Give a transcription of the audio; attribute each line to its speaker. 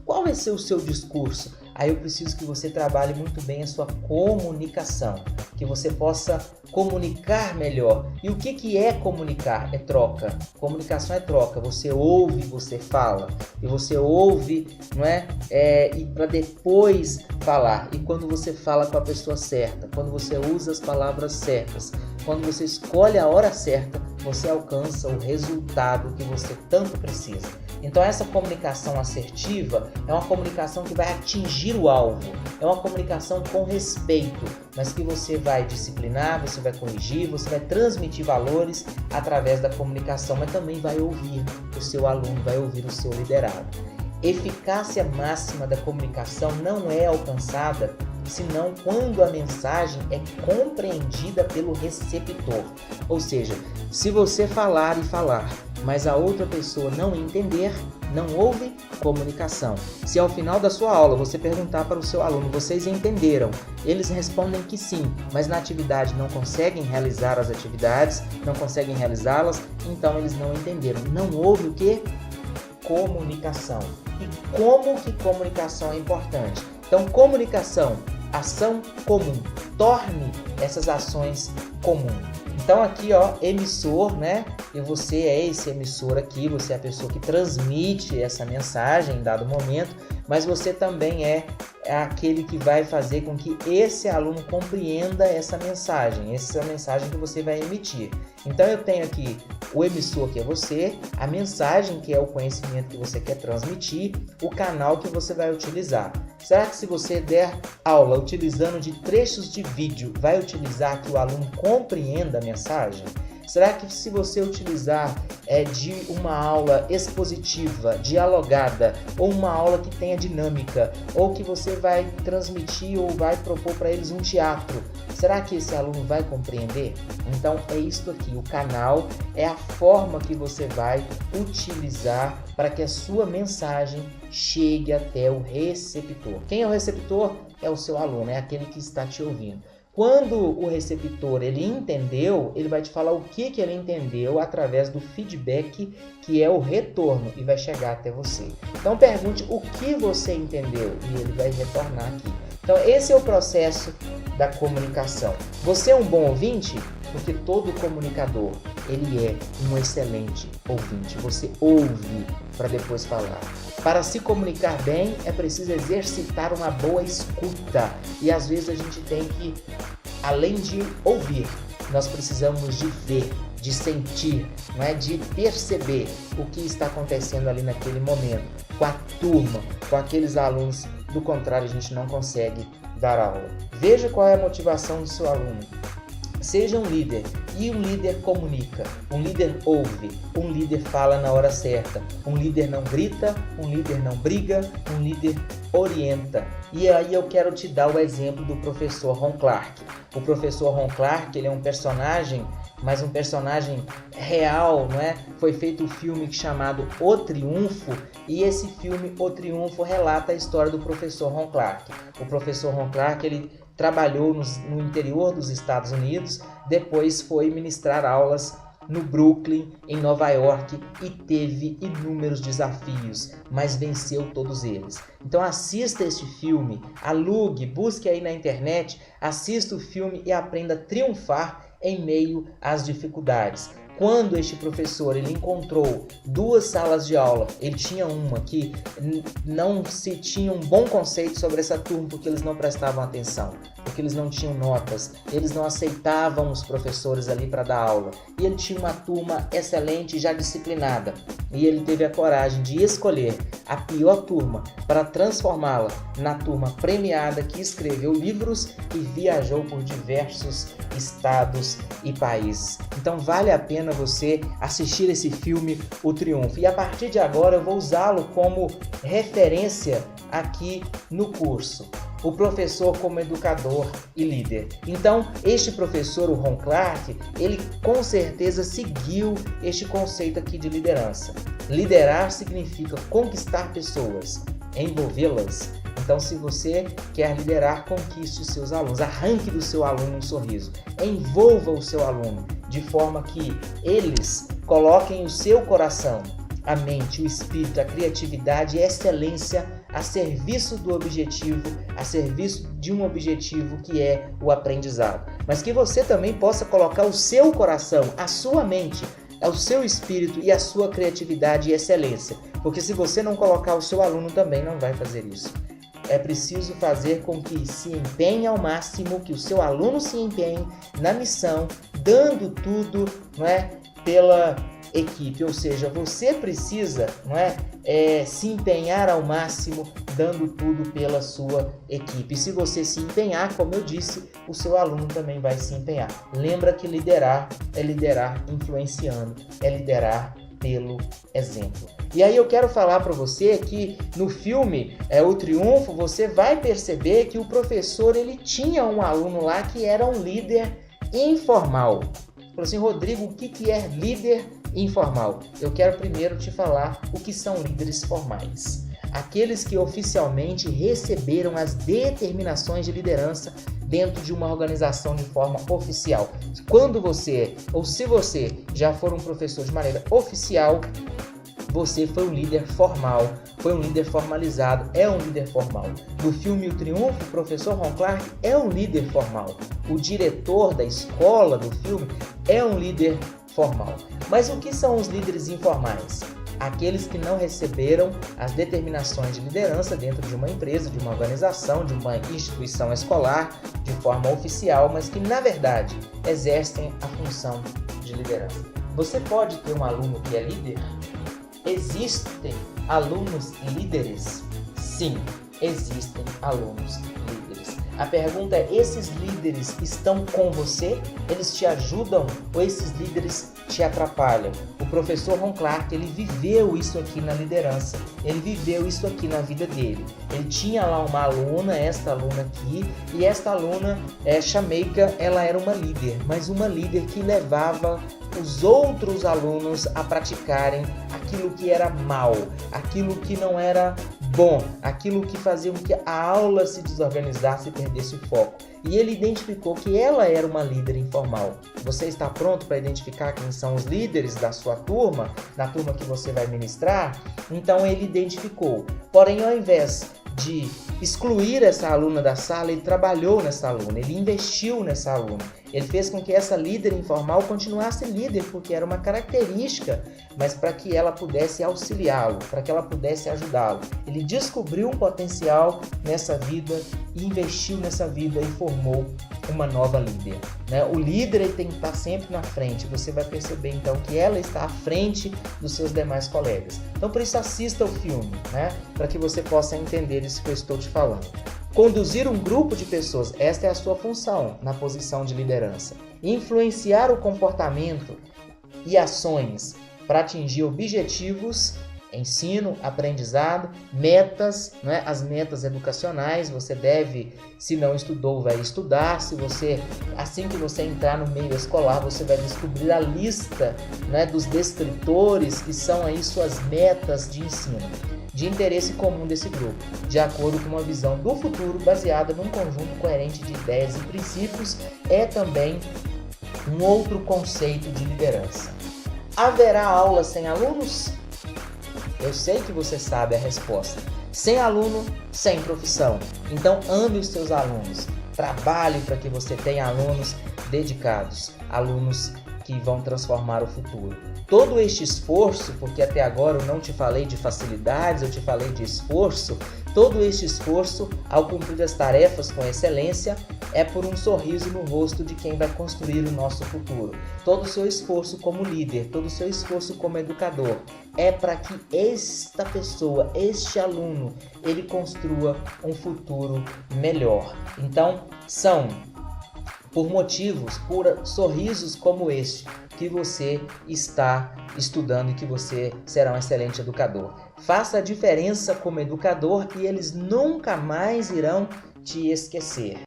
Speaker 1: qual vai ser o seu discurso? Aí eu preciso que você trabalhe muito bem a sua comunicação, que você possa comunicar melhor. E o que é comunicar? É troca. Comunicação é troca. Você ouve, você fala. E você ouve, não é? E para depois falar. E quando você fala com a pessoa certa, quando você usa as palavras certas, quando você escolhe a hora certa, você alcança o resultado que você tanto precisa. Então essa comunicação assertiva é uma comunicação que vai atingir o alvo, é uma comunicação com respeito, mas que você vai disciplinar, você vai corrigir, você vai transmitir valores através da comunicação, mas também vai ouvir o seu aluno, vai ouvir o seu liderado. Eficácia máxima da comunicação não é alcançada senão quando a mensagem é compreendida pelo receptor. Ou seja, se você falar e falar, mas a outra pessoa não entender, não houve comunicação. Se ao final da sua aula você perguntar para o seu aluno, vocês entenderam? Eles respondem que sim, mas na atividade não conseguem realizar as atividades, não conseguem realizá-las, então eles não entenderam. Não houve o quê? Comunicação. E como que comunicação é importante? Então, comunicação, ação comum. Torne essas ações comuns. Então aqui, emissor, né? E você é esse emissor aqui, você é a pessoa que transmite essa mensagem em dado momento, mas você também é aquele que vai fazer com que esse aluno compreenda essa mensagem que você vai emitir. Então eu tenho aqui o emissor, que é você, a mensagem, que é o conhecimento que você quer transmitir, o canal que você vai utilizar. Será que se você der aula utilizando de trechos de vídeo, vai utilizar que o aluno compreenda a mensagem? Será que se você utilizar de uma aula expositiva, dialogada, ou uma aula que tenha dinâmica, ou que você vai transmitir ou vai propor para eles um teatro, será que esse aluno vai compreender? Então é isso aqui, o canal é a forma que você vai utilizar para que a sua mensagem chegue até o receptor. Quem é o receptor? É o seu aluno, é aquele que está te ouvindo. Quando o receptor ele entendeu, ele vai te falar o que ele entendeu através do feedback, que é o retorno, e vai chegar até você. Então pergunte o que você entendeu e ele vai retornar aqui. Então esse é o processo da comunicação. Você é um bom ouvinte? Porque todo comunicador, ele é um excelente ouvinte. Você ouve para depois falar. Para se comunicar bem, é preciso exercitar uma boa escuta. E às vezes a gente tem que, além de ouvir, nós precisamos de ver, de sentir, não é? De perceber o que está acontecendo ali naquele momento, com a turma, com aqueles alunos. Do contrário, a gente não consegue dar aula. Veja qual é a motivação do seu aluno. Seja um líder, e um líder comunica, um líder ouve, um líder fala na hora certa, um líder não grita, um líder não briga, um líder orienta. E aí eu quero te dar o exemplo do professor Ron Clark. O professor Ron Clark, ele é um personagem, mas um personagem real, não é? Foi feito um filme chamado O Triunfo, e esse filme, O Triunfo, relata a história do professor Ron Clark. O professor Ron Clark, ele trabalhou no interior dos Estados Unidos, depois foi ministrar aulas no Brooklyn, em Nova York, e teve inúmeros desafios, mas venceu todos eles. Então assista este filme, alugue, busque aí na internet, assista o filme e aprenda a triunfar em meio às dificuldades. Quando este professor ele encontrou duas salas de aula, ele tinha uma que não se tinha um bom conceito sobre essa turma, porque eles não prestavam atenção, porque eles não tinham notas, eles não aceitavam os professores ali para dar aula. E ele tinha uma turma excelente, já disciplinada, e ele teve a coragem de escolher a pior turma para transformá-la na turma premiada, que escreveu livros e viajou por diversos estados e países. Então vale a pena você assistir esse filme, O Triunfo. E a partir de agora eu vou usá-lo como referência aqui no curso. O professor como educador e líder. Então, este professor, o Ron Clark, ele com certeza seguiu este conceito aqui de liderança. Liderar significa conquistar pessoas, envolvê-las. Então, se você quer liderar, conquiste os seus alunos, arranque do seu aluno um sorriso, envolva o seu aluno, de forma que eles coloquem o seu coração, a mente, o espírito, a criatividade e a excelência a serviço do objetivo, a serviço de um objetivo que é o aprendizado. Mas que você também possa colocar o seu coração, a sua mente, o seu espírito e a sua criatividade e excelência. Porque se você não colocar, o seu aluno também não vai fazer isso. É preciso fazer com que se empenhe ao máximo, que o seu aluno se empenhe na missão, dando tudo, não é, pela equipe. Ou seja, você precisa, não é, se empenhar ao máximo, dando tudo pela sua equipe. E se você se empenhar, como eu disse, o seu aluno também vai se empenhar. Lembra que liderar é liderar influenciando, é liderar pelo exemplo. E aí eu quero falar para você que no filme O Triunfo, você vai perceber que o professor ele tinha um aluno lá que era um líder informal. Falou assim: Rodrigo, o que é líder informal? Eu quero primeiro te falar o que são líderes formais. Aqueles que oficialmente receberam as determinações de liderança dentro de uma organização de forma oficial. Quando você, ou se você já for um professor de maneira oficial, você foi um líder formal, foi um líder formalizado, é um líder formal. No filme O Triunfo, o professor Ron Clark é um líder formal. O diretor da escola do filme é um líder formal. Mas o que são os líderes informais? Aqueles que não receberam as determinações de liderança dentro de uma empresa, de uma organização, de uma instituição escolar, de forma oficial, mas que, na verdade, exercem a função de liderança. Você pode ter um aluno que é líder? Existem alunos líderes? Sim, existem alunos líderes. A pergunta é: esses líderes estão com você? Eles te ajudam ou esses líderes te atrapalham? O professor Ron Clark, ele viveu isso aqui na liderança, ele viveu isso aqui na vida dele. Ele tinha lá uma aluna, esta aluna aqui, e esta aluna, Shameika, ela era uma líder, mas uma líder que levava os outros alunos a praticarem aquilo que era mal, aquilo que não era bom, aquilo que fazia com que a aula se desorganizasse e perdesse o foco. E ele identificou que ela era uma líder informal. Você está pronto para identificar quem são os líderes da sua turma, na turma que você vai ministrar? Então ele identificou. Porém, ao invés de excluir essa aluna da sala, ele trabalhou nessa aluna, ele investiu nessa aluna. Ele fez com que essa líder informal continuasse líder, porque era uma característica, mas para que ela pudesse auxiliá-lo, para que ela pudesse ajudá-lo. Ele descobriu um potencial nessa vida, investiu nessa vida e formou uma nova líder. O líder ele tem que estar sempre na frente. Você vai perceber então que ela está à frente dos seus demais colegas. Então por isso assista o filme, para que você possa entender isso que eu estou te falando. Conduzir um grupo de pessoas, esta é a sua função na posição de liderança. Influenciar o comportamento e ações para atingir objetivos, ensino, aprendizado, metas, as metas educacionais. Você deve, se não estudou, vai estudar. Assim que você entrar no meio escolar, você vai descobrir a lista, dos descritores que são aí suas metas de ensino, de interesse comum desse grupo, de acordo com uma visão do futuro baseada num conjunto coerente de ideias e princípios. É também um outro conceito de liderança. Haverá aula sem alunos? Eu sei que você sabe a resposta. Sem aluno, sem profissão. Então ame os seus alunos. Trabalhe para que você tenha alunos dedicados, alunos que vão transformar o futuro. Todo este esforço, porque até agora eu não te falei de facilidades, eu te falei de esforço, todo este esforço, ao cumprir as tarefas com excelência, é por um sorriso no rosto de quem vai construir o nosso futuro. Todo o seu esforço como líder, todo o seu esforço como educador, é para que esta pessoa, este aluno, ele construa um futuro melhor. Então, são por motivos, por sorrisos como este, que você está estudando e que você será um excelente educador. Faça a diferença como educador e eles nunca mais irão te esquecer.